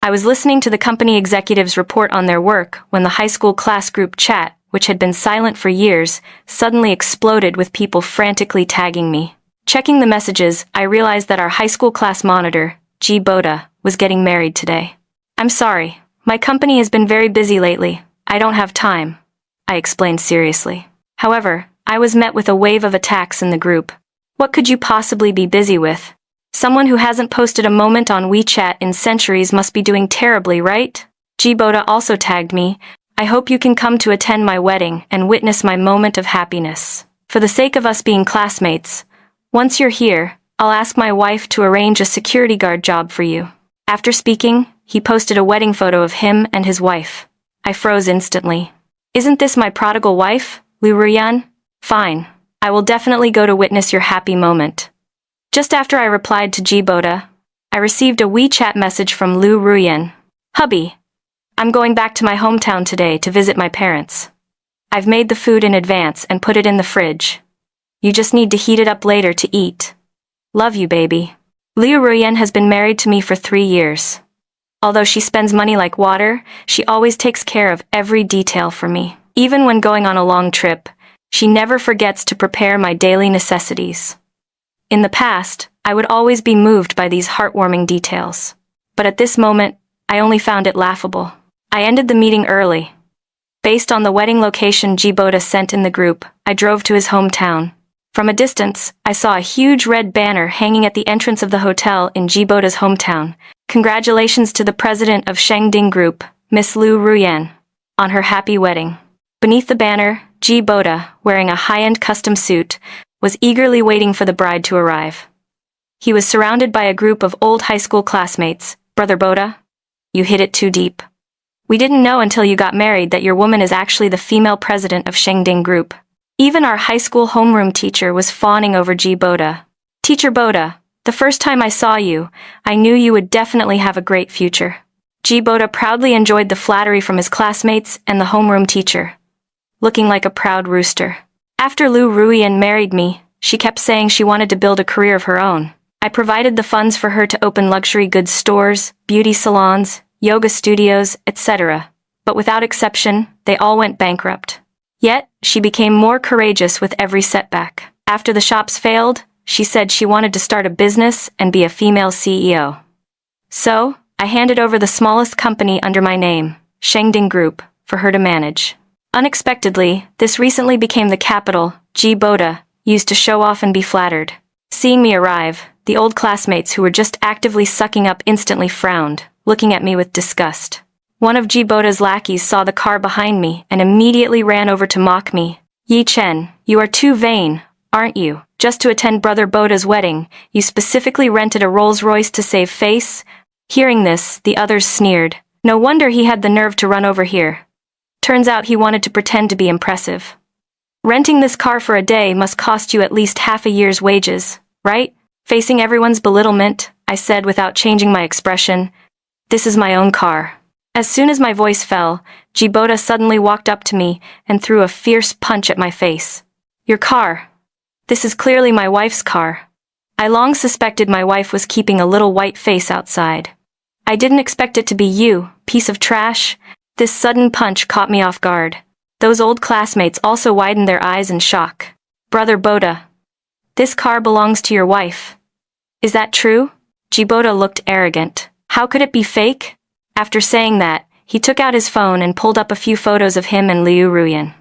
I was listening to the company executives report on their work when the high school class group chat, which had been silent for years, suddenly exploded with people frantically tagging me. Checking the messages, I realized that our high school class monitor, G. Boda, was getting married today. "I'm sorry. My company has been very busy lately. I don't have time," I explained seriously. However, I was met with a wave of attacks in the group. "What could you possibly be busy with? Someone who hasn't posted a moment on WeChat in centuries must be doing terribly, right?" G. Boda also tagged me. "I hope you can come to attend my wedding and witness my moment of happiness. For the sake of us being classmates, once you're here, I'll ask my wife to arrange a security guard job for you." After speaking, he posted a wedding photo of him and his wife. I froze instantly. "Isn't this my prodigal wife, Lu Ruyan?" "Fine. I will definitely go to witness your happy moment." Just after I replied to G. Boda, I received a WeChat message from Lu Ruyan. "Hubby, I'm going back to my hometown today to visit my parents. I've made the food in advance and put it in the fridge. You just need to heat it up later to eat. Love you, baby." Liu Ruyan has been married to me for 3 years. Although she spends money like water, she always takes care of every detail for me. Even when going on a long trip, she never forgets to prepare my daily necessities. In the past, I would always be moved by these heartwarming details. But at this moment, I only found it laughable. I ended the meeting early. Based on the wedding location G. Boda sent in the group, I drove to his hometown. From a distance, I saw a huge red banner hanging at the entrance of the hotel in G. Boda's hometown. "Congratulations to the president of Shengding Group, Miss Lu Ruyan, on her happy wedding." Beneath the banner, G. Boda, wearing a high-end custom suit, was eagerly waiting for the bride to arrive. He was surrounded by a group of old high school classmates. "Brother Boda, you hit it too deep. We didn't know until you got married that your woman is actually the female president of Shengding Group." Even our high school homeroom teacher was fawning over G. Boda. "Teacher Boda, the first time I saw you, I knew you would definitely have a great future." G. Boda proudly enjoyed the flattery from his classmates and the homeroom teacher, looking like a proud rooster. After Lu Ruyan married me, she kept saying she wanted to build a career of her own. I provided the funds for her to open luxury goods stores, beauty salons, yoga studios, etc. But without exception, they all went bankrupt. Yet, she became more courageous with every setback. After the shops failed, she said she wanted to start a business and be a female CEO. So, I handed over the smallest company under my name, Shengding Group, for her to manage. Unexpectedly, this recently became the capital G. Boda used to show off and be flattered. Seeing me arrive, the old classmates who were just actively sucking up instantly frowned, looking at me with disgust. One of G. Boda's lackeys saw the car behind me and immediately ran over to mock me. "Yi Chen, you are too vain, aren't you? Just to attend Brother Boda's wedding, you specifically rented a Rolls Royce to save face?" Hearing this, the others sneered. No wonder he had the nerve to run over here. Turns out he wanted to pretend to be impressive. "Renting this car for a day must cost you at least half a year's wages, right?" Facing everyone's belittlement, I said without changing my expression, "This is my own car." As soon as my voice fell, G. Boda suddenly walked up to me and threw a fierce punch at my face. "Your car. This is clearly my wife's car." I long suspected my wife was keeping a little white face outside. "I didn't expect it to be you, piece of trash." This sudden punch caught me off guard. Those old classmates also widened their eyes in shock. "Brother Boda, this car belongs to your wife. Is that true?" G. Boda looked arrogant. How could it be fake? After saying that, he took out his phone and pulled up a few photos of him and Liu Ruyan.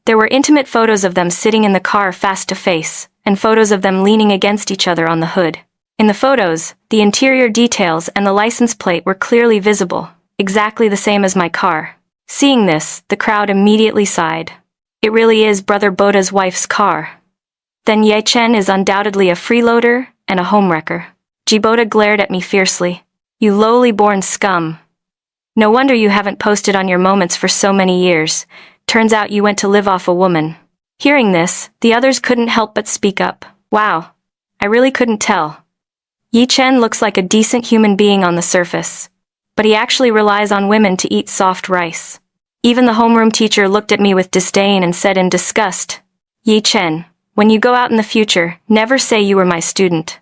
There were intimate photos of them sitting in the car face to face, and photos of them leaning against each other on the hood. In the photos, the interior details and the license plate were clearly visible, exactly the same as my car. Seeing this, the crowd immediately sighed. It really is Brother Boda's wife's car. Then Ye Chen is undoubtedly a freeloader and a homewrecker. G. Boda glared at me fiercely. "You lowly born scum. No wonder you haven't posted on your moments for so many years. Turns out you went to live off a woman." Hearing this, the others couldn't help but speak up. "Wow, I really couldn't tell. Yi Chen looks like a decent human being on the surface, but he actually relies on women to eat soft rice." Even the homeroom teacher looked at me with disdain and said in disgust, "Yi Chen, when you go out in the future, never say you were my student.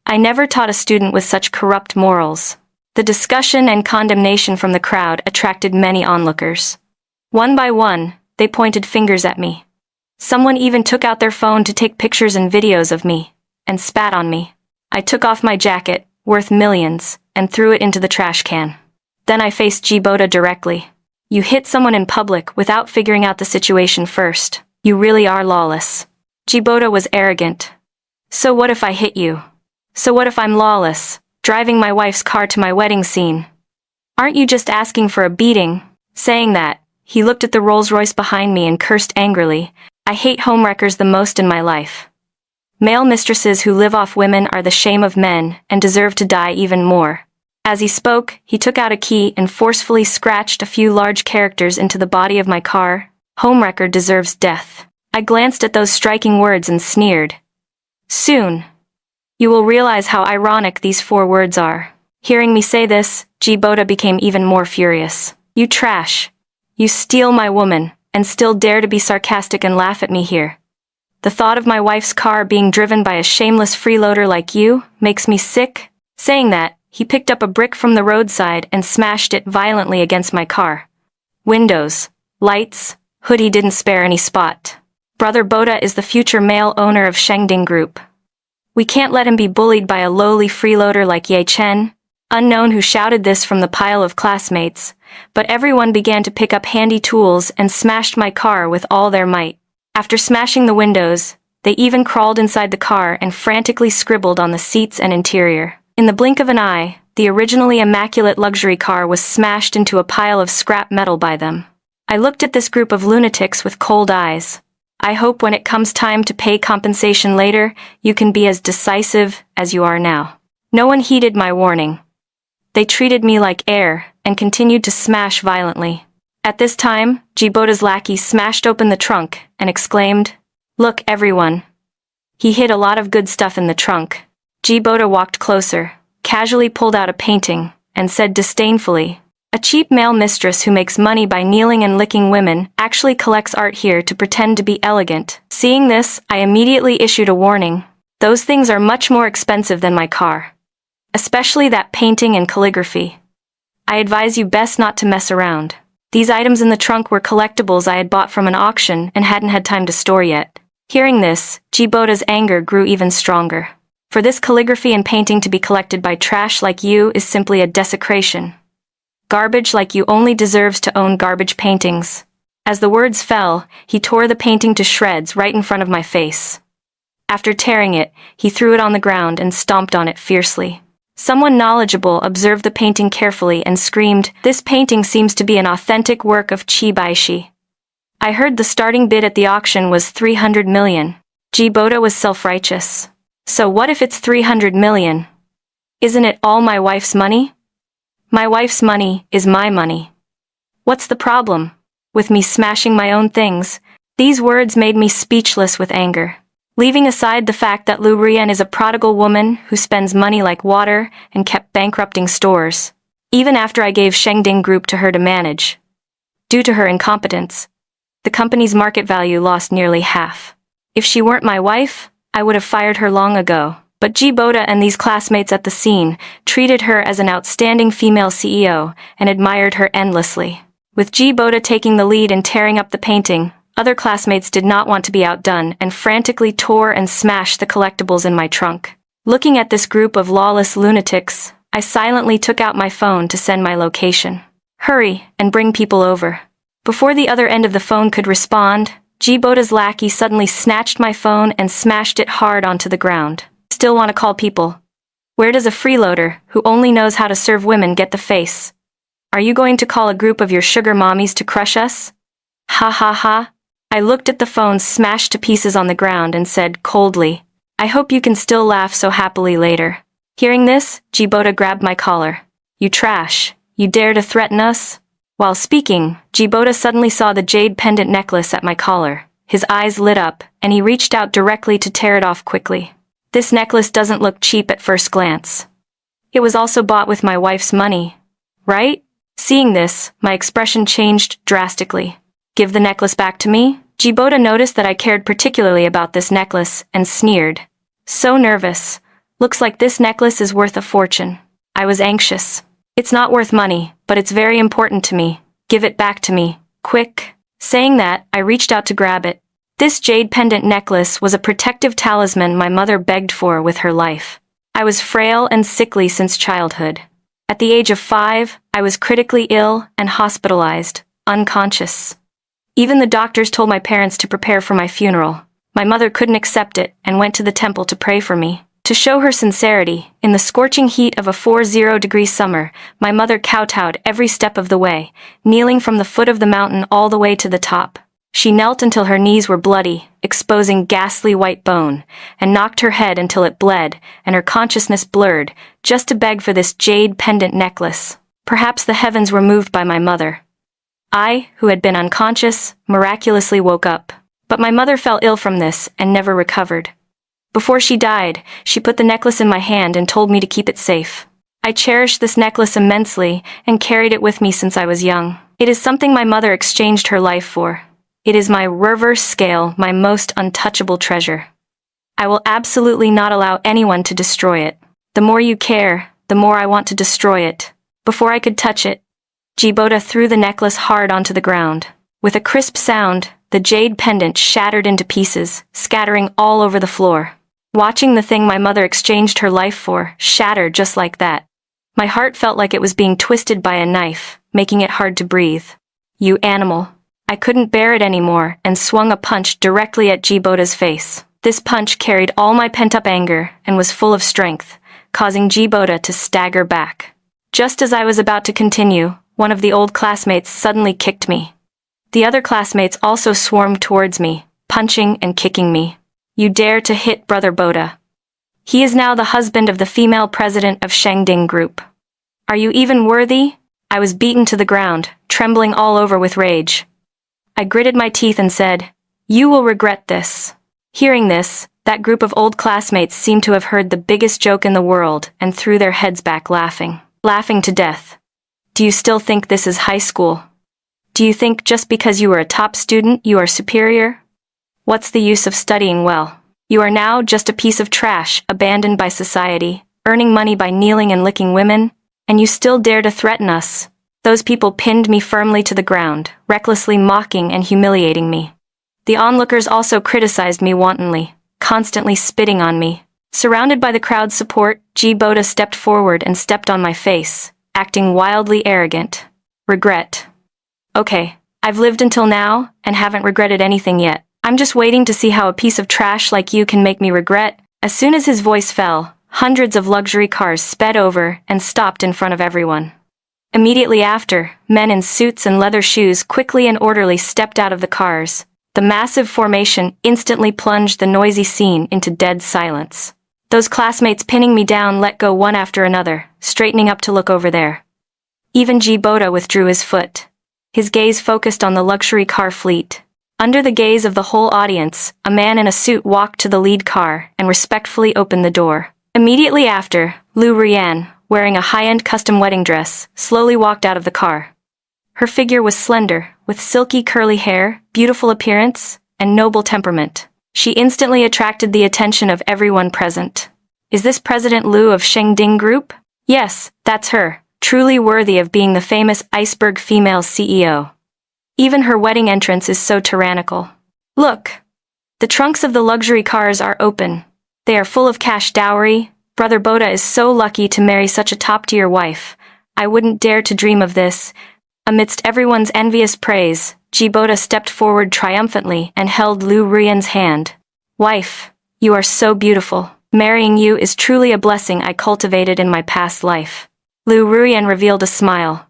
I never taught a student with such corrupt morals." The discussion and condemnation from the crowd attracted many onlookers. One by one, they pointed fingers at me. Someone even took out their phone to take pictures and videos of me, and spat on me. I took off my jacket, worth millions, and threw it into the trash can. Then I faced Jibota directly. You hit someone in public without figuring out the situation first. You really are lawless. Jibota was arrogant. So what if I hit you? So what if I'm lawless, driving my wife's car to my wedding scene? Aren't you just asking for a beating? Saying that, he looked at the Rolls-Royce behind me and cursed angrily. I hate homewreckers the most in my life. Male mistresses who live off women are the shame of men and deserve to die even more. As he spoke, he took out a key and forcefully scratched a few large characters into the body of my car. Homewrecker deserves death. I glanced at those striking words and sneered. Soon, you will realize how ironic these 4 words are. Hearing me say this, Jibota became even more furious. You trash. You steal my woman, and still dare to be sarcastic and laugh at me here. The thought of my wife's car being driven by a shameless freeloader like you makes me sick. Saying that, he picked up a brick from the roadside and smashed it violently against my car. Windows, lights, hood, he didn't spare any spot. Brother Bota is the future male owner of Shengding Group. We can't let him be bullied by a lowly freeloader like Ye Chen. Unknown who shouted this from the pile of classmates, but everyone began to pick up handy tools and smashed my car with all their might. After smashing the windows, they even crawled inside the car and frantically scribbled on the seats and interior. In the blink of an eye, the originally immaculate luxury car was smashed into a pile of scrap metal by them. I looked at this group of lunatics with cold eyes. I hope when it comes time to pay compensation later, you can be as decisive as you are now. No one heeded my warning. They treated me like air and continued to smash violently. At this time, Jibota's lackey smashed open the trunk and exclaimed, "Look, everyone." He hid a lot of good stuff in the trunk. Jibota walked closer, casually pulled out a painting, and said disdainfully, "A cheap male mistress who makes money by kneeling and licking women actually collects art here to pretend to be elegant." Seeing this, I immediately issued a warning. Those things are much more expensive than my car. Especially that painting and calligraphy. I advise you best not to mess around. These items in the trunk were collectibles I had bought from an auction and hadn't had time to store yet. Hearing this, Jibota's anger grew even stronger. For this calligraphy and painting to be collected by trash like you is simply a desecration. Garbage like you only deserves to own garbage paintings. As the words fell, he tore the painting to shreds right in front of my face. After tearing it, he threw it on the ground and stomped on it fiercely. Someone knowledgeable observed the painting carefully and screamed, "This painting seems to be an authentic work of Qi Baishi." I heard the starting bid at the auction was 300 million. Jibota was self-righteous. So what if it's 300 million? Isn't it all my wife's money? My wife's money is my money. What's the problem with me smashing my own things? These words made me speechless with anger. Leaving aside the fact that Lu Rian is a prodigal woman who spends money like water and kept bankrupting stores, even after I gave Shengding Group to her to manage. Due to her incompetence, the company's market value lost nearly half. If she weren't my wife, I would have fired her long ago. But Jibota and these classmates at the scene treated her as an outstanding female CEO and admired her endlessly. With Jibota taking the lead in tearing up the painting, other classmates did not want to be outdone and frantically tore and smashed the collectibles in my trunk. Looking at this group of lawless lunatics, I silently took out my phone to send my location. "Hurry and bring people over." Before the other end of the phone could respond, Jibota's lackey suddenly snatched my phone and smashed it hard onto the ground. "Still want to call people? Where does a freeloader, who only knows how to serve women, get the face? Are you going to call a group of your sugar mommies to crush us? Ha ha ha." I looked at the phone smashed to pieces on the ground and said coldly, "I hope you can still laugh so happily later." Hearing this, Jibota grabbed my collar. "You trash. You dare to threaten us?" While speaking, Jibota suddenly saw the jade pendant necklace at my collar. His eyes lit up, and he reached out directly to tear it off quickly. "This necklace doesn't look cheap at first glance. It was also bought with my wife's money, right?" Seeing this, my expression changed drastically. "Give the necklace back to me?" Jibota noticed that I cared particularly about this necklace and sneered. "So nervous. Looks like this necklace is worth a fortune." I was anxious. It's not worth money, but it's very important to me. Give it back to me, quick." Saying that, I reached out to grab it. This jade pendant necklace was a protective talisman my mother begged for with her life. I was frail and sickly since childhood. At the age of 5, I was critically ill and hospitalized, unconscious. Even the doctors told my parents to prepare for my funeral. My mother couldn't accept it and went to the temple to pray for me. To show her sincerity, in the scorching heat of a 40-degree summer, my mother kowtowed every step of the way, kneeling from the foot of the mountain all the way to the top. She knelt until her knees were bloody, exposing ghastly white bone, and knocked her head until it bled and her consciousness blurred, just to beg for this jade pendant necklace. Perhaps the heavens were moved by my mother. I, who had been unconscious, miraculously woke up. But my mother fell ill from this and never recovered. Before she died, she put the necklace in my hand and told me to keep it safe. I cherished this necklace immensely and carried it with me since I was young. It is something my mother exchanged her life for. It is my reverse scale, my most untouchable treasure. I will absolutely not allow anyone to destroy it. The more you care, the more I want to destroy it. Before I could touch it, Jibota threw the necklace hard onto the ground. With a crisp sound, the jade pendant shattered into pieces, scattering all over the floor. Watching the thing my mother exchanged her life for shatter just like that, my heart felt like it was being twisted by a knife, making it hard to breathe. "You animal." I couldn't bear it anymore and swung a punch directly at Jibota's face. This punch carried all my pent-up anger and was full of strength, causing Jibota to stagger back. Just as I was about to continue, one of the old classmates suddenly kicked me. The other classmates also swarmed towards me, punching and kicking me. "You dare to hit Brother Bota. He is now the husband of the female president of Shangding Group. Are you even worthy?" I was beaten to the ground, trembling all over with rage. I gritted my teeth and said, "You will regret this." Hearing this, that group of old classmates seemed to have heard the biggest joke in the world and threw their heads back laughing to death. "Do you still think this is high school? Do you think just because you are a top student you are superior? What's the use of studying well? You are now just a piece of trash abandoned by society, earning money by kneeling and licking women, and you still dare to threaten us." Those people pinned me firmly to the ground, recklessly mocking and humiliating me. The onlookers also criticized me wantonly, constantly spitting on me. Surrounded by the crowd's support, Jibota stepped forward and stepped on my face, acting wildly arrogant. "Regret. Okay, I've lived until now and haven't regretted anything yet. I'm just waiting to see how a piece of trash like you can make me regret." As soon as his voice fell, hundreds of luxury cars sped over and stopped in front of everyone. Immediately after, men in suits and leather shoes quickly and orderly stepped out of the cars. The massive formation instantly plunged the noisy scene into dead silence. Those classmates pinning me down let go one after another, straightening up to look over there. Even Jibota withdrew his foot. His gaze focused on the luxury car fleet. Under the gaze of the whole audience, a man in a suit walked to the lead car and respectfully opened the door. Immediately after, Lu Rian, wearing a high-end custom wedding dress, slowly walked out of the car. Her figure was slender, with silky curly hair, beautiful appearance, and noble temperament. She instantly attracted the attention of everyone present. "Is this President Lu of Shengding Group?" "Yes, that's her, truly worthy of being the famous iceberg female CEO. Even her wedding entrance is so tyrannical. Look! The trunks of the luxury cars are open. They are full of cash dowry. Brother Bota is so lucky to marry such a top-tier wife. I wouldn't dare to dream of this." Amidst everyone's envious praise, Jibota stepped forward triumphantly and held Lu Rian's hand. "Wife, you are so beautiful. Marrying you is truly a blessing I cultivated in my past life." Lu Rian revealed a smile.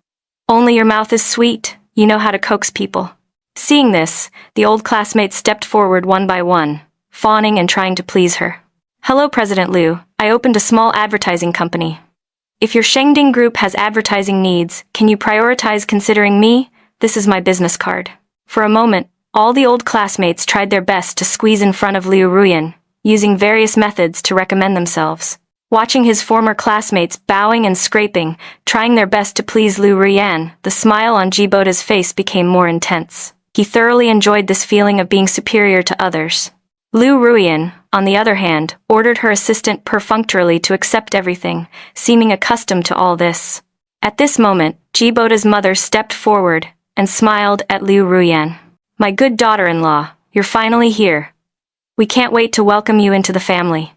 "Only your mouth is sweet. You know how to coax people." Seeing this, the old classmates stepped forward one by one, fawning and trying to please her. "Hello, President Lu. I opened a small advertising company. If your Shengding Group has advertising needs, can you prioritize considering me? This is my business card." For a moment, all the old classmates tried their best to squeeze in front of Liu Ruyan, using various methods to recommend themselves. Watching his former classmates bowing and scraping, trying their best to please Liu Ruyan, the smile on Jibota's face became more intense. He thoroughly enjoyed this feeling of being superior to others. Liu Ruyan, on the other hand, ordered her assistant perfunctorily to accept everything, seeming accustomed to all this. At this moment, Jibota's mother stepped forward and smiled at Liu Ruyan. My good daughter-in-law, you're finally here. We can't wait to welcome you into the family.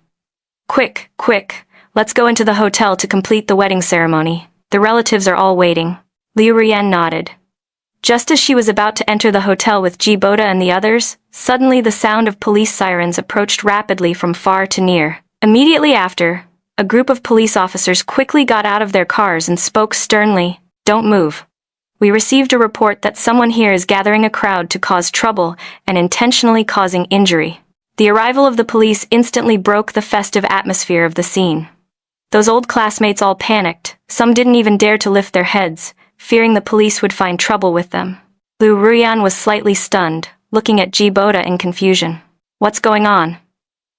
Quick, quick, let's go into the hotel to complete the wedding ceremony. The relatives are all waiting. Liu Ruyan nodded. Just as she was about to enter the hotel with Jibota and the others, suddenly the sound of police sirens approached rapidly from far to near. Immediately after, a group of police officers quickly got out of their cars and spoke sternly, "Don't move. We received a report that someone here is gathering a crowd to cause trouble and intentionally causing injury." The arrival of the police instantly broke the festive atmosphere of the scene. Those old classmates all panicked. Some didn't even dare to lift their heads, fearing the police would find trouble with them. Liu Ruyan was slightly stunned, looking at Jibota in confusion. What's going on?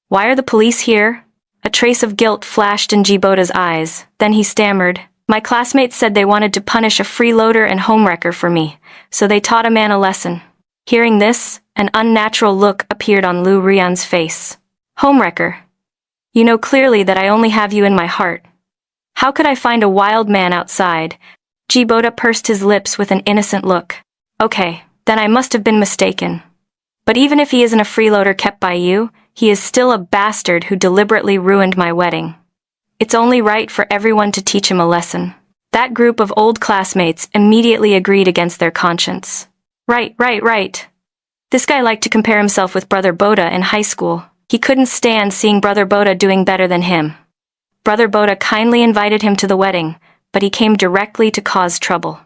Why are the police here? A trace of guilt flashed in Jibota's eyes. Then he stammered, "My classmates said they wanted to punish a freeloader and homewrecker for me, so they taught a man a lesson." Hearing this, an unnatural look appeared on Liu Ruyan's face. "Homewrecker? You know clearly that I only have you in my heart. How could I find a wild man outside?" Jibota pursed his lips with an innocent look. "Okay, then I must have been mistaken. But even if he isn't a freeloader kept by you, he is still a bastard who deliberately ruined my wedding. It's only right for everyone to teach him a lesson." That group of old classmates immediately agreed against their conscience. Right. This guy liked to compare himself with Brother Boda in high school. He couldn't stand seeing Brother Boda doing better than him. Brother Boda kindly invited him to the wedding, but he came directly to cause trouble.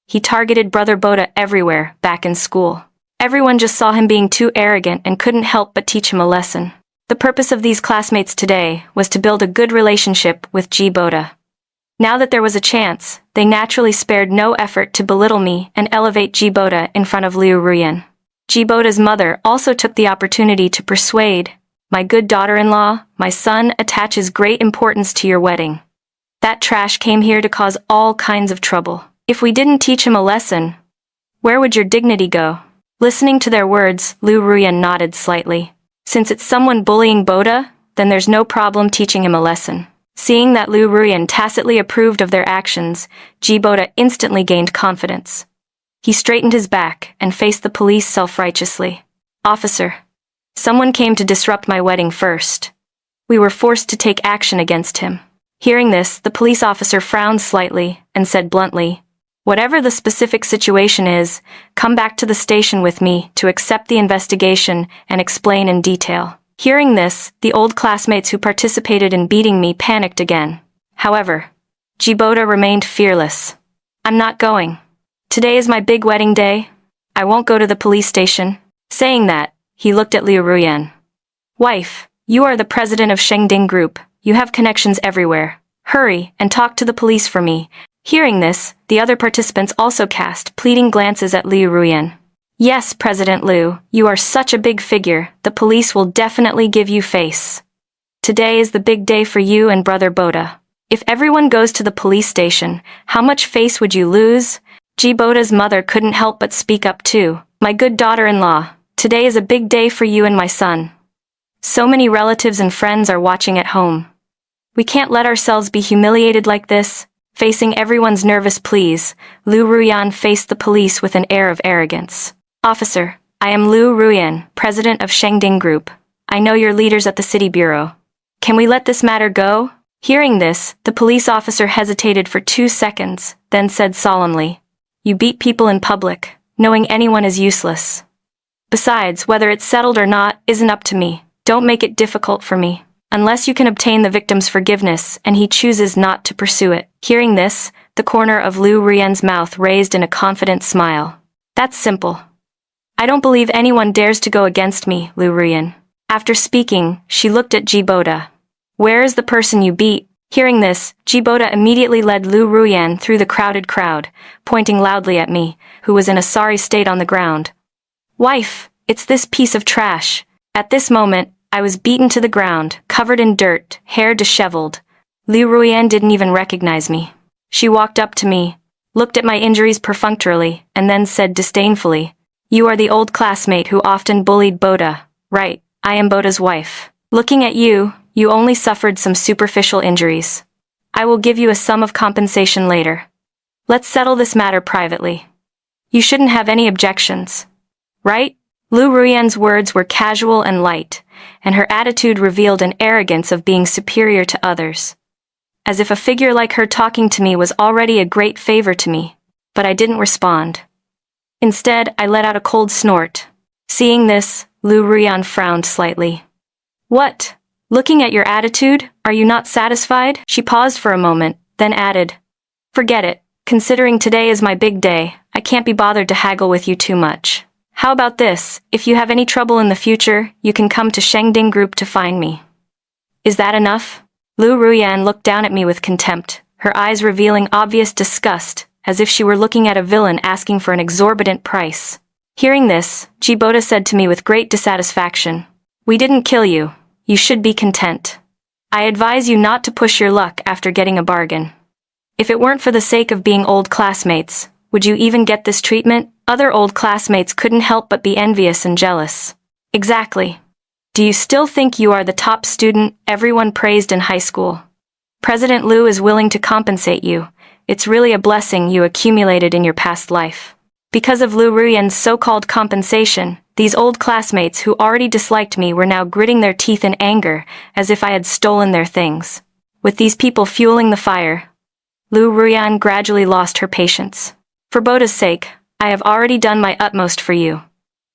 He targeted Brother Boda everywhere, back in school. Everyone just saw him being too arrogant and couldn't help but teach him a lesson. The purpose of these classmates today was to build a good relationship with Jibota. Now that there was a chance, they naturally spared no effort to belittle me and elevate Jibota in front of Liu Ruyan. Jibota's mother also took the opportunity to persuade, "My good daughter-in-law, my son attaches great importance to your wedding. That trash came here to cause all kinds of trouble. If we didn't teach him a lesson, where would your dignity go?" Listening to their words, Liu Ruyan nodded slightly. Since it's someone bullying Boda, then there's no problem teaching him a lesson. Seeing that Liu Ruyan tacitly approved of their actions, Jibota instantly gained confidence. He straightened his back and faced the police self-righteously. "Officer, someone came to disrupt my wedding first. We were forced to take action against him." Hearing this, the police officer frowned slightly and said bluntly, "Whatever the specific situation is, come back to the station with me to accept the investigation and explain in detail." Hearing this, the old classmates who participated in beating me panicked again. However, Jibota remained fearless. "I'm not going. Today is my big wedding day. I won't go to the police station." Saying that, he looked at Liu Ruyan. "Wife, you are the president of Shengding Group. You have connections everywhere. Hurry and talk to the police for me." Hearing this, the other participants also cast pleading glances at Liu Ruyan. "Yes, President Liu, you are such a big figure. The police will definitely give you face. Today is the big day for you and Brother Boda. If everyone goes to the police station, how much face would you lose?" Jibota's mother couldn't help but speak up too. "My good daughter-in-law, today is a big day for you and my son. So many relatives and friends are watching at home. We can't let ourselves be humiliated like this." Facing everyone's nervous pleas, Liu Ruyan faced the police with an air of arrogance. "Officer, I am Liu Ruyan, president of Shengding Group. I know your leaders at the city bureau. Can we let this matter go?" Hearing this, the police officer hesitated for 2 seconds, then said solemnly, "You beat people in public. Knowing anyone is useless. Besides, whether it's settled or not isn't up to me. Don't make it difficult for me. Unless you can obtain the victim's forgiveness and he chooses not to pursue it." Hearing this, the corner of Liu Ruyan's mouth raised in a confident smile. "That's simple. I don't believe anyone dares to go against me, Liu Ruyan." After speaking, she looked at Jibota. "Where is the person you beat?" Hearing this, Jibota immediately led Liu Ruyan through the crowded crowd, pointing loudly at me, who was in a sorry state on the ground. "Wife, it's this piece of trash." At this moment, I was beaten to the ground, covered in dirt, hair disheveled. Liu Ruyan didn't even recognize me. She walked up to me, looked at my injuries perfunctorily, and then said disdainfully, "You are the old classmate who often bullied Boda, right? I am Boda's wife. Looking at you, you only suffered some superficial injuries. I will give you a sum of compensation later." Let's settle this matter privately. You shouldn't have any objections. Right? Lu Ruyan's words were casual and light, and her attitude revealed an arrogance of being superior to others. As if a figure like her talking to me was already a great favor to me, but I didn't respond. Instead, I let out a cold snort. Seeing this, Lu Ruyan frowned slightly. What? Looking at your attitude, are you not satisfied? She paused for a moment, then added, Forget it. Considering today is my big day, I can't be bothered to haggle with you too much. How about this? If you have any trouble in the future, you can come to Shengding Group to find me. Is that enough? Lu Ruyan looked down at me with contempt, her eyes revealing obvious disgust, as if she were looking at a villain asking for an exorbitant price. Hearing this, Jibota said to me with great dissatisfaction, We didn't kill you. You should be content. I advise you not to push your luck after getting a bargain. If it weren't for the sake of being old classmates, would you even get this treatment? Other old classmates couldn't help but be envious and jealous. Exactly. Do you still think you are the top student everyone praised in high school? President Lu is willing to compensate you. It's really a blessing you accumulated in your past life. Because of Lu Ruyan's so-called compensation, these old classmates who already disliked me were now gritting their teeth in anger, as if I had stolen their things. With these people fueling the fire, Lu Ruyan gradually lost her patience. For Boda's sake, I have already done my utmost for you.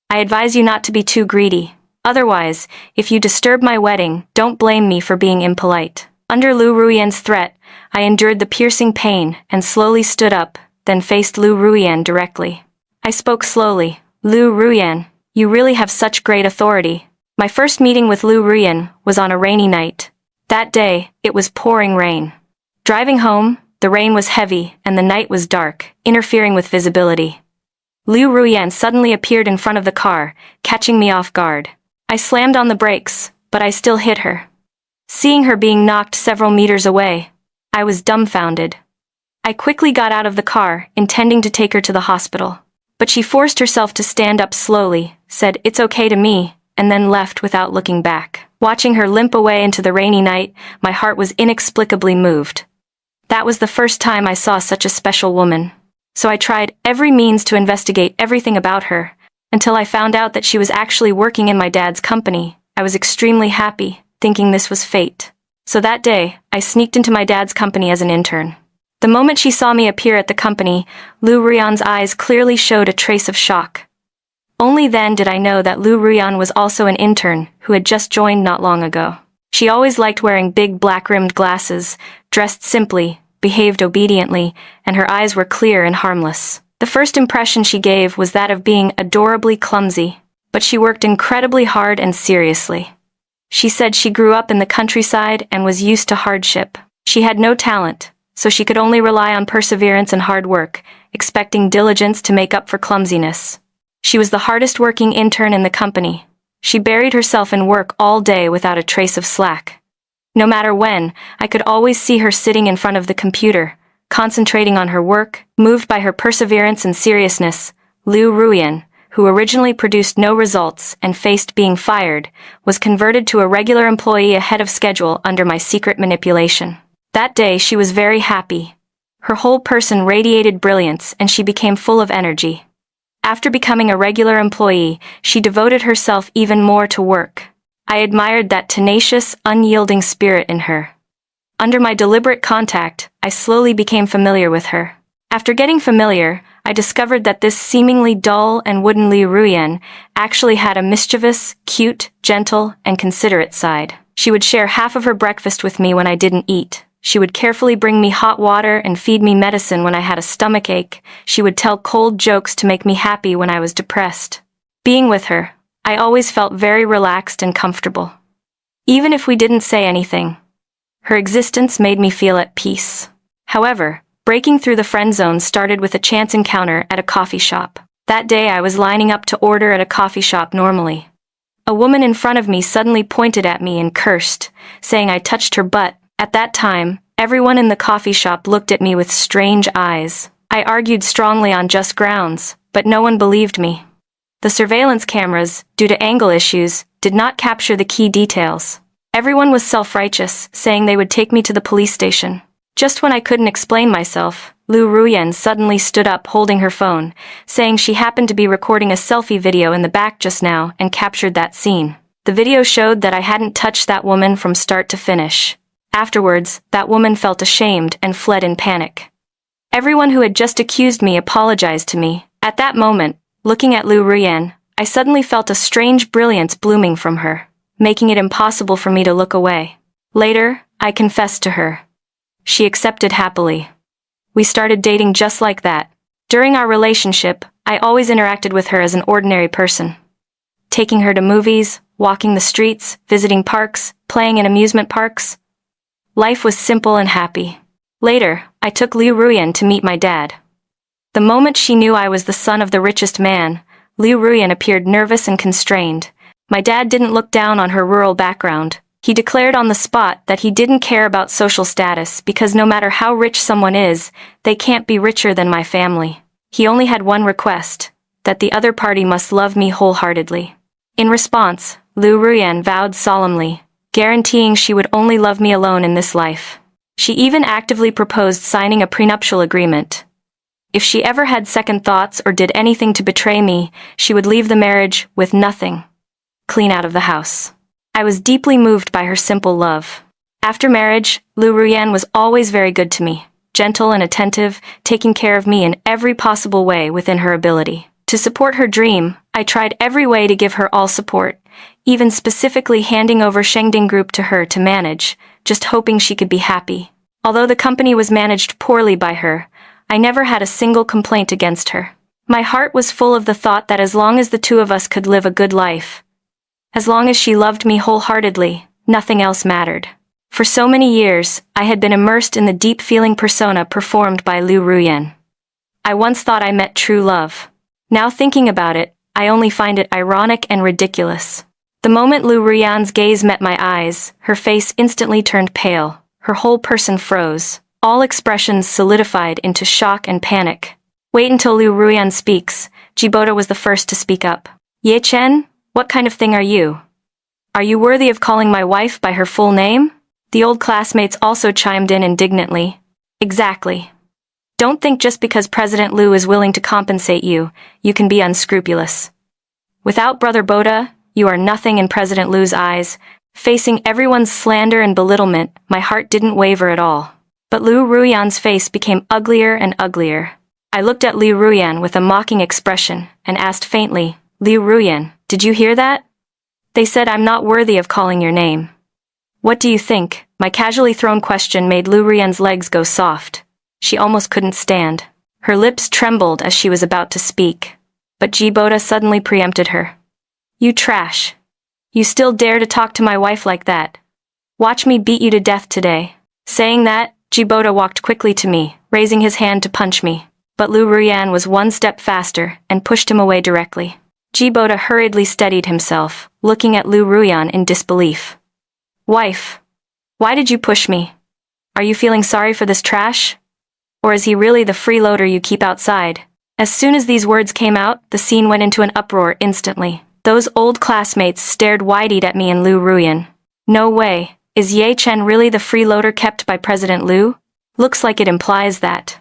I advise you not to be too greedy. Otherwise, if you disturb my wedding, don't blame me for being impolite. Under Lu Ruyan's threat, I endured the piercing pain and slowly stood up, then faced Lu Ruyan directly. I spoke slowly. Lu Ruyan, you really have such great authority. My first meeting with Lu Ruyan was on a rainy night. That day, it was pouring rain. Driving home, the rain was heavy and the night was dark, interfering with visibility. Lu Ruyan suddenly appeared in front of the car, catching me off guard. I slammed on the brakes, but I still hit her. Seeing her being knocked several meters away, I was dumbfounded. I quickly got out of the car, intending to take her to the hospital. But she forced herself to stand up slowly, said it's okay to me, and then left without looking back. Watching her limp away into the rainy night, my heart was inexplicably moved. That was the first time I saw such a special woman. So I tried every means to investigate everything about her, until I found out that she was actually working in my dad's company. I was extremely happy, thinking this was fate. So that day, I sneaked into my dad's company as an intern. The moment she saw me appear at the company, Lu Ruyan's eyes clearly showed a trace of shock. Only then did I know that Lu Ruyan was also an intern who had just joined not long ago. She always liked wearing big black-rimmed glasses, dressed simply, behaved obediently, and her eyes were clear and harmless. The first impression she gave was that of being adorably clumsy, but she worked incredibly hard and seriously. She said she grew up in the countryside and was used to hardship. She had no talent, so she could only rely on perseverance and hard work, expecting diligence to make up for clumsiness. She was the hardest-working intern in the company. She buried herself in work all day without a trace of slack. No matter when, I could always see her sitting in front of the computer, concentrating on her work. Moved by her perseverance and seriousness, Lu Ruyan, who originally produced no results and faced being fired, was converted to a regular employee ahead of schedule under my secret manipulation. That day she was very happy. Her whole person radiated brilliance and she became full of energy. After becoming a regular employee, she devoted herself even more to work. I admired that tenacious, unyielding spirit in her. Under my deliberate contact, I slowly became familiar with her. After getting familiar, I discovered that this seemingly dull and wooden Lu Ruyan actually had a mischievous, cute, gentle, and considerate side. She would share half of her breakfast with me when I didn't eat. She would carefully bring me hot water and feed me medicine when I had a stomachache. She would tell cold jokes to make me happy when I was depressed. Being with her, I always felt very relaxed and comfortable. Even if we didn't say anything, her existence made me feel at peace. However, breaking through the friend zone started with a chance encounter at a coffee shop. That day I was lining up to order at a coffee shop normally. A woman in front of me suddenly pointed at me and cursed, saying I touched her butt. At that time, everyone in the coffee shop looked at me with strange eyes. I argued strongly on just grounds, but no one believed me. The surveillance cameras, due to angle issues, did not capture the key details. Everyone was self-righteous, saying they would take me to the police station. Just when I couldn't explain myself, Lu Ruyan suddenly stood up holding her phone, saying she happened to be recording a selfie video in the back just now and captured that scene. The video showed that I hadn't touched that woman from start to finish. Afterwards, that woman felt ashamed and fled in panic. Everyone who had just accused me apologized to me. At that moment, looking at Lu Ruyan, I suddenly felt a strange brilliance blooming from her, making it impossible for me to look away. Later, I confessed to her. She accepted happily. We started dating just like that. During our relationship, I always interacted with her as an ordinary person. Taking her to movies, walking the streets, visiting parks, playing in amusement parks. Life was simple and happy. Later, I took Lu Ruyan to meet my dad. The moment she knew I was the son of the richest man, Lu Ruyan appeared nervous and constrained. My dad didn't look down on her rural background. He declared on the spot that he didn't care about social status because no matter how rich someone is, they can't be richer than my family. He only had one request, that the other party must love me wholeheartedly. In response, Lu Ruyan vowed solemnly, guaranteeing she would only love me alone in this life. She even actively proposed signing a prenuptial agreement. If she ever had second thoughts or did anything to betray me, she would leave the marriage with nothing. Clean out of the house. I was deeply moved by her simple love. After marriage, Lu Ruyan was always very good to me, gentle and attentive, taking care of me in every possible way within her ability. To support her dream, I tried every way to give her all support, even specifically handing over Shengding Group to her to manage, just hoping she could be happy. Although the company was managed poorly by her, I never had a single complaint against her. My heart was full of the thought that as long as the two of us could live a good life, as long as she loved me wholeheartedly, nothing else mattered. For so many years, I had been immersed in the deep-feeling persona performed by Lu Ruyan. I once thought I met true love. Now thinking about it, I only find it ironic and ridiculous. The moment Lu Ruyan's gaze met my eyes, her face instantly turned pale, her whole person froze. All expressions solidified into shock and panic. Wait until Lu Ruyan speaks. Jibota was the first to speak up. Ye Chen? What kind of thing are you? Are you worthy of calling my wife by her full name? The old classmates also chimed in indignantly. Exactly. Don't think just because President Lu is willing to compensate you, you can be unscrupulous. Without Brother Boda, you are nothing in President Lu's eyes. Facing everyone's slander and belittlement, my heart didn't waver at all. But Lu Ruyan's face became uglier and uglier. I looked at Lu Ruyan with a mocking expression and asked faintly, Lu Ruyan, did you hear that? They said I'm not worthy of calling your name. What do you think? My casually thrown question made Lu Ruyan's legs go soft. She almost couldn't stand. Her lips trembled as she was about to speak. But Jibota suddenly preempted her. You trash. You still dare to talk to my wife like that. Watch me beat you to death today. Saying that, Jibota walked quickly to me, raising his hand to punch me. But Lu Ruyan was one step faster and pushed him away directly. Jibota hurriedly steadied himself, looking at Lu Ruyan in disbelief. Wife, why did you push me? Are you feeling sorry for this trash? Or is he really the freeloader you keep outside? As soon as these words came out, the scene went into an uproar instantly. Those old classmates stared wide-eyed at me and Lu Ruyan. No way, is Ye Chen really the freeloader kept by President Lu? Looks like it implies that.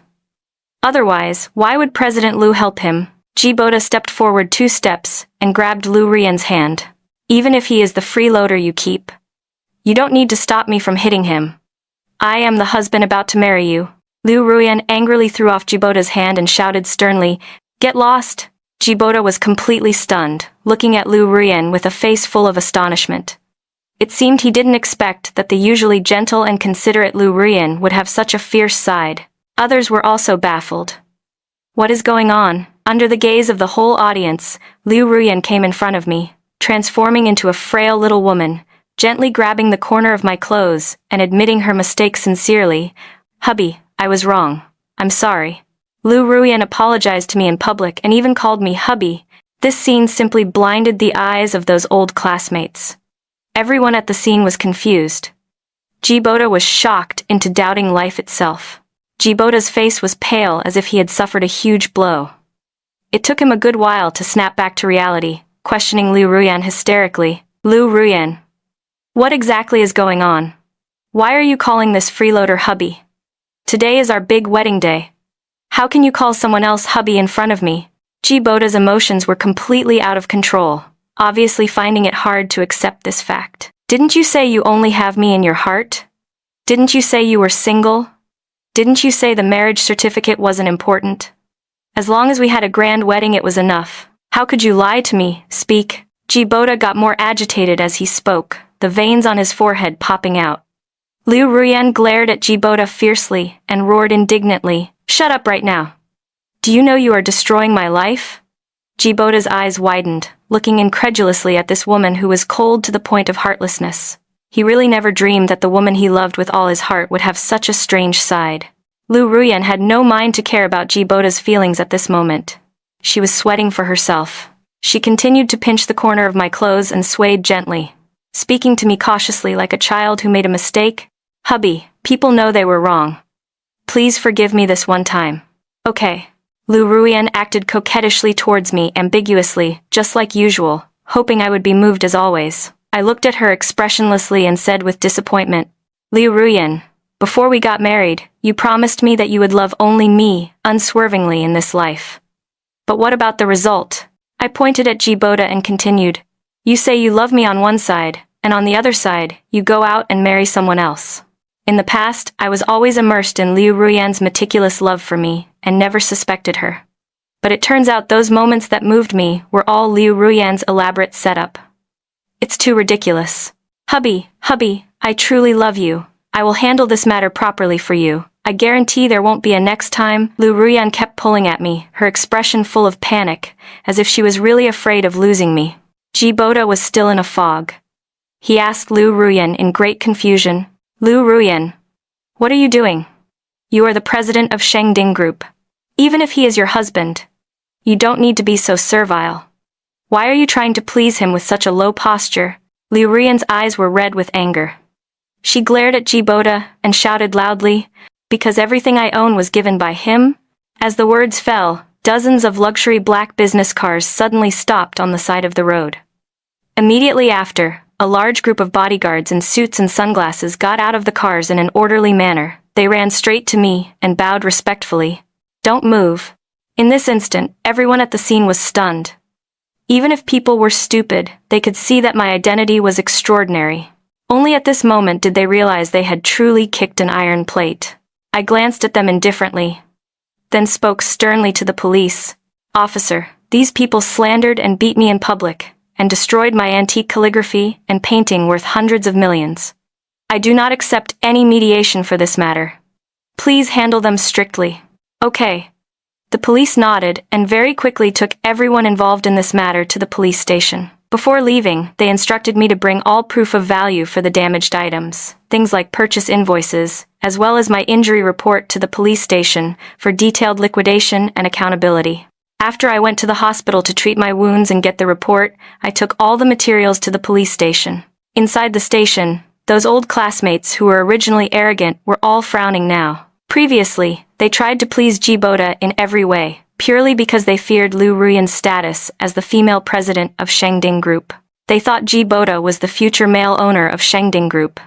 Otherwise, why would President Lu help him? Jibota stepped forward 2 steps and grabbed Lu Ruyan's hand. Even if he is the freeloader you keep, you don't need to stop me from hitting him. I am the husband about to marry you. Lu Ruyan angrily threw off Jibota's hand and shouted sternly, Get lost! Jibota was completely stunned, looking at Lu Ruyan with a face full of astonishment. It seemed he didn't expect that the usually gentle and considerate Lu Ruyan would have such a fierce side. Others were also baffled. What is going on? Under the gaze of the whole audience, Lu Ruyan came in front of me, transforming into a frail little woman, gently grabbing the corner of my clothes and admitting her mistake sincerely. Hubby, I was wrong. I'm sorry. Lu Ruyan apologized to me in public and even called me hubby. This scene simply blinded the eyes of those old classmates. Everyone at the scene was confused. Jibota was shocked into doubting life itself. Jibota's face was pale as if he had suffered a huge blow. It took him a good while to snap back to reality, questioning Lu Ruyan hysterically. Lu Ruyan, what exactly is going on? Why are you calling this freeloader hubby? Today is our big wedding day. How can you call someone else hubby in front of me? Jibota's emotions were completely out of control, obviously finding it hard to accept this fact. Didn't you say you only have me in your heart? Didn't you say you were single? Didn't you say the marriage certificate wasn't important? As long as we had a grand wedding it was enough. How could you lie to me? Speak. Jibota got more agitated as he spoke, the veins on his forehead popping out. Liu Ruyan glared at Jibota fiercely and roared indignantly, "Shut up right now. Do you know you are destroying my life?" Jibota's eyes widened, looking incredulously at this woman who was cold to the point of heartlessness. He really never dreamed that the woman he loved with all his heart would have such a strange side. Liu Ruyan had no mind to care about Jibota's feelings at this moment. She was sweating for herself. She continued to pinch the corner of my clothes and swayed gently, speaking to me cautiously like a child who made a mistake. "Hubby, people know they were wrong. Please forgive me this one time." "Okay." Liu Ruyan acted coquettishly towards me ambiguously, just like usual, hoping I would be moved as always. I looked at her expressionlessly and said with disappointment, "Liu Ruyan, before we got married, you promised me that you would love only me, unswervingly in this life. But what about the result?" I pointed at Jibota and continued, "You say you love me on one side, and on the other side, you go out and marry someone else." In the past, I was always immersed in Liu Ruyan's meticulous love for me, and never suspected her. But it turns out those moments that moved me were all Liu Ruyan's elaborate setup. It's too ridiculous. Hubby, I truly love you. I will handle this matter properly for you. I guarantee there won't be a next time." Liu Ruyan kept pulling at me, her expression full of panic, as if she was really afraid of losing me. Jibota was still in a fog. He asked Liu Ruyan in great confusion, "Liu Ruyan, what are you doing? You are the president of Shengding Group. Even if he is your husband, you don't need to be so servile. Why are you trying to please him with such a low posture?" Liu Ruyan's eyes were red with anger. She glared at Jibota and shouted loudly, "Because everything I own was given by him?" As the words fell, dozens of luxury black business cars suddenly stopped on the side of the road. Immediately after, a large group of bodyguards in suits and sunglasses got out of the cars in an orderly manner. They ran straight to me and bowed respectfully. "Don't move." In this instant, everyone at the scene was stunned. Even if people were stupid, they could see that my identity was extraordinary. Only at this moment did they realize they had truly kicked an iron plate. I glanced at them indifferently, then spoke sternly to the police. "Officer, these people slandered and beat me in public, and destroyed my antique calligraphy and painting worth hundreds of millions. I do not accept any mediation for this matter. Please handle them strictly." "Okay." The police nodded and very quickly took everyone involved in this matter to the police station. Before leaving, they instructed me to bring all proof of value for the damaged items, things like purchase invoices, as well as my injury report to the police station for detailed liquidation and accountability. After I went to the hospital to treat my wounds and get the report, I took all the materials to the police station. Inside the station, those old classmates who were originally arrogant were all frowning now. Previously, they tried to please Jibota in every way, purely because they feared Liu Ruyan's status as the female president of Shengding Group. They thought Jibota was the future male owner of Shengding Group.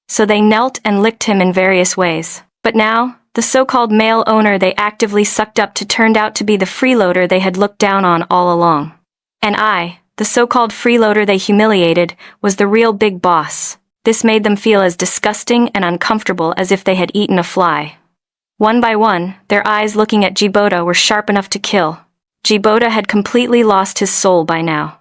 So they knelt and licked him in various ways. But now, the so-called male owner they actively sucked up to turned out to be the freeloader they had looked down on all along. And I, the so-called freeloader they humiliated, was the real big boss. This made them feel as disgusting and uncomfortable as if they had eaten a fly. One by one, their eyes looking at Jibota were sharp enough to kill. Jibota had completely lost his soul by now.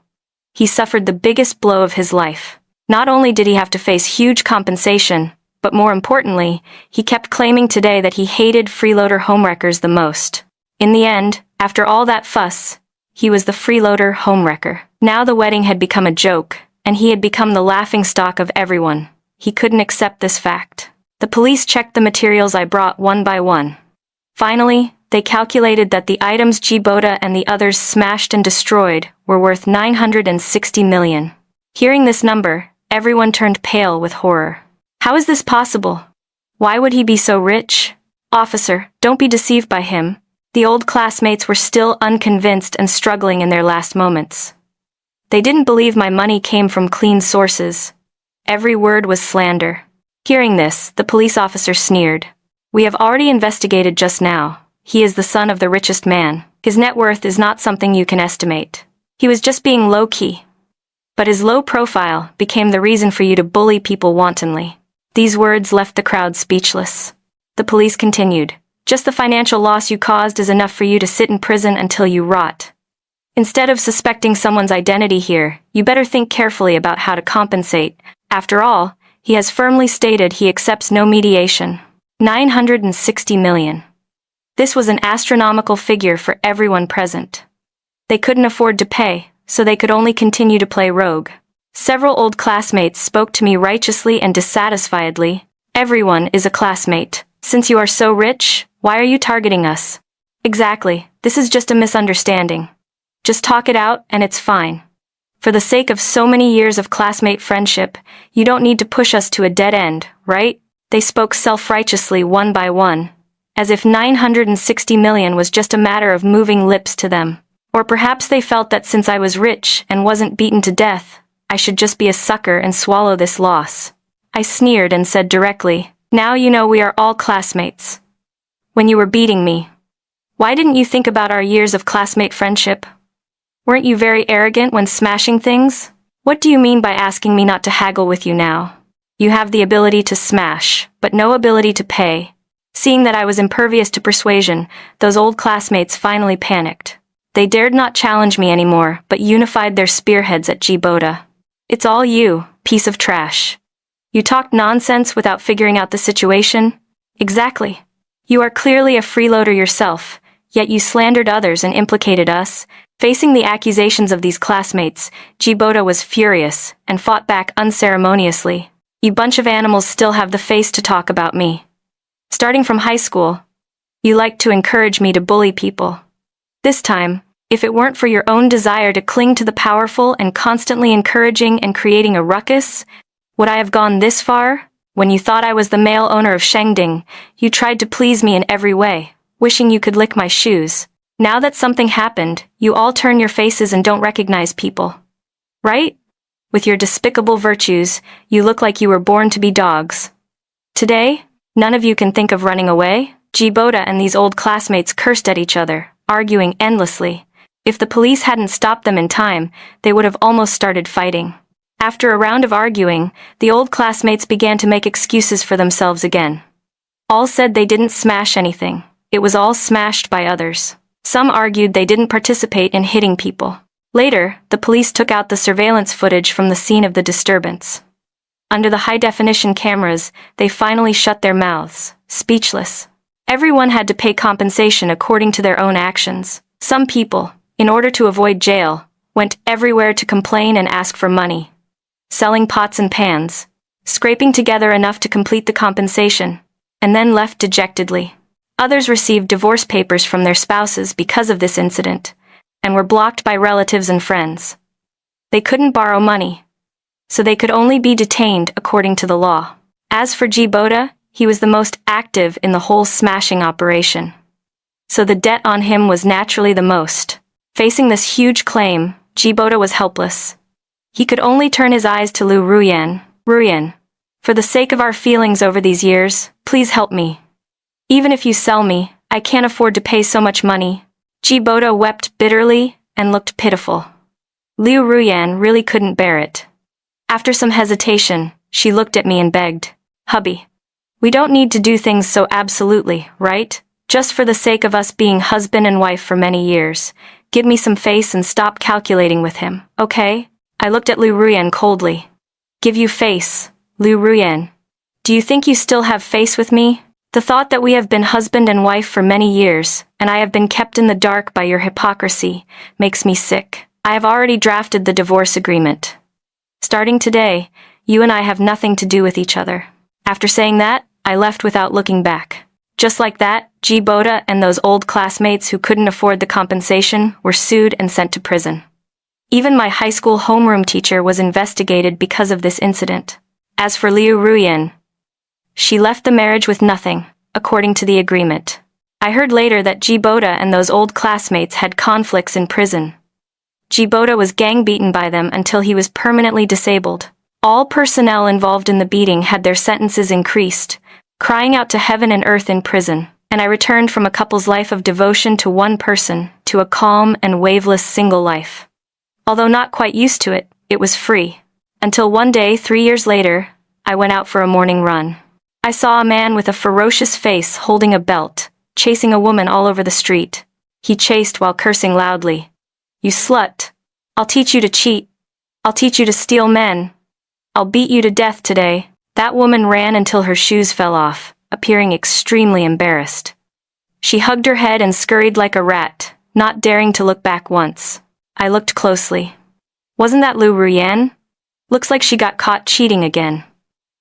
He suffered the biggest blow of his life. Not only did he have to face huge compensation, but more importantly, he kept claiming today that he hated freeloader homewreckers the most. In the end, after all that fuss, he was the freeloader homewrecker. Now the wedding had become a joke, and he had become the laughingstock of everyone. He couldn't accept this fact. The police checked the materials I brought one by one. Finally, they calculated that the items Jibota and the others smashed and destroyed were worth 960 million. Hearing this number, everyone turned pale with horror. How is this possible? Why would he be so rich? Officer, don't be deceived by him. The old classmates were still unconvinced and struggling in their last moments. They didn't believe my money came from clean sources. Every word was slander. Hearing this, the police officer sneered. "We have already investigated just now. he is the son of the richest man. His net worth is not something you can estimate. He was just being low-key. But his low profile became the reason for you to bully people wantonly. These words left the crowd speechless. The police continued. Just the financial loss you caused is enough for you to sit in prison until you rot. Instead of suspecting someone's identity here, you better think carefully about how to compensate. After all, he has firmly stated he accepts no mediation. 960 million. This was an astronomical figure for everyone present. They couldn't afford to pay, so they could only continue to play rogue. Several old classmates spoke to me righteously and dissatisfiedly. Everyone is a classmate. Since you are so rich, why are you targeting us? Exactly, this is just a misunderstanding. Just talk it out and it's fine. For the sake of so many years of classmate friendship, you don't need to push us to a dead end, right? They spoke self-righteously one by one, as if 960 million was just a matter of moving lips to them. Or perhaps they felt that since I was rich and wasn't beaten to death, I should just be a sucker and swallow this loss. I sneered and said directly, "Now you know we are all classmates. When you were beating me, why didn't you think about our years of classmate friendship? Weren't you very arrogant when smashing things? What do you mean by asking me not to haggle with you now? You have the ability to smash, but no ability to pay." Seeing that I was impervious to persuasion, those old classmates finally panicked. They dared not challenge me anymore, but unified their spearheads at Jibota. "It's all you, piece of trash. You talked nonsense without figuring out the situation?" "Exactly. You are clearly a freeloader yourself, yet you slandered others and implicated us." Facing the accusations of these classmates, Jibota was furious and fought back unceremoniously. "You bunch of animals still have the face to talk about me. Starting from high school, you liked to encourage me to bully people. This time, if it weren't for your own desire to cling to the powerful and constantly encouraging and creating a ruckus, would I have gone this far? When you thought I was the male owner of Shengding, you tried to please me in every way, wishing you could lick my shoes. Now that something happened, you all turn your faces and don't recognize people. Right? With your despicable virtues, you look like you were born to be dogs. Today, none of you can think of running away?" Jibota and these old classmates cursed at each other, arguing endlessly. If the police hadn't stopped them in time, they would have almost started fighting. After a round of arguing, the old classmates began to make excuses for themselves again. All said they didn't smash anything. It was all smashed by others. Some argued they didn't participate in hitting people. Later, the police took out the surveillance footage from the scene of the disturbance. Under the high-definition cameras, they finally shut their mouths, speechless. Everyone had to pay compensation according to their own actions. Some people, in order to avoid jail, went everywhere to complain and ask for money. Selling pots and pans, scraping together enough to complete the compensation, and then left dejectedly. Others received divorce papers from their spouses because of this incident, and were blocked by relatives and friends. They couldn't borrow money, so they could only be detained according to the law. As for Jibota, he was the most active in the whole smashing operation. So the debt on him was naturally the most. Facing this huge claim, Jibota was helpless. He could only turn his eyes to Lu Ruyan. "Ruyan, for the sake of our feelings over these years, please help me. Even if you sell me, I can't afford to pay so much money." Jibota wept bitterly and looked pitiful. Liu Ruyan really couldn't bear it. After some hesitation, she looked at me and begged, "Hubby, we don't need to do things so absolutely, right? Just for the sake of us being husband and wife for many years. Give me some face and stop calculating with him, okay?" I looked at Liu Ruyan coldly. "Give you face, Liu Ruyan? Do you think you still have face with me? The thought that we have been husband and wife for many years, and I have been kept in the dark by your hypocrisy, makes me sick. I have already drafted the divorce agreement. Starting today, you and I have nothing to do with each other." After saying that, I left without looking back. Just like that, Jibota and those old classmates who couldn't afford the compensation were sued and sent to prison. Even my high school homeroom teacher was investigated because of this incident. As for Liu Ruyan, she left the marriage with nothing, according to the agreement. I heard later that Jibota and those old classmates had conflicts in prison. Jibota was gang-beaten by them until he was permanently disabled. All personnel involved in the beating had their sentences increased, crying out to heaven and earth in prison. and I returned from a couple's life of devotion to one person to a calm and waveless single life. Although not quite used to it, it was free. Until one day, 3 years later, I went out for a morning run. I saw a man with a ferocious face holding a belt, chasing a woman all over the street. He chased while cursing loudly. "You slut. I'll teach you to cheat. I'll teach you to steal men. I'll beat you to death today." That woman ran until her shoes fell off, appearing extremely embarrassed. She hugged her head and scurried like a rat, not daring to look back once. I looked closely. Wasn't that Lu Ruyan? Looks like she got caught cheating again.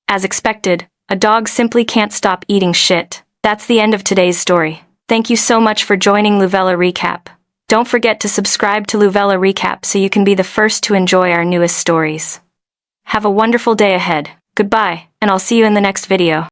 As expected, a dog simply can't stop eating shit. That's the end of today's story. Thank you so much for joining Luvella Recap. Don't forget to subscribe to Luvella Recap so you can be the first to enjoy our newest stories. Have a wonderful day ahead. Goodbye, and I'll see you in the next video.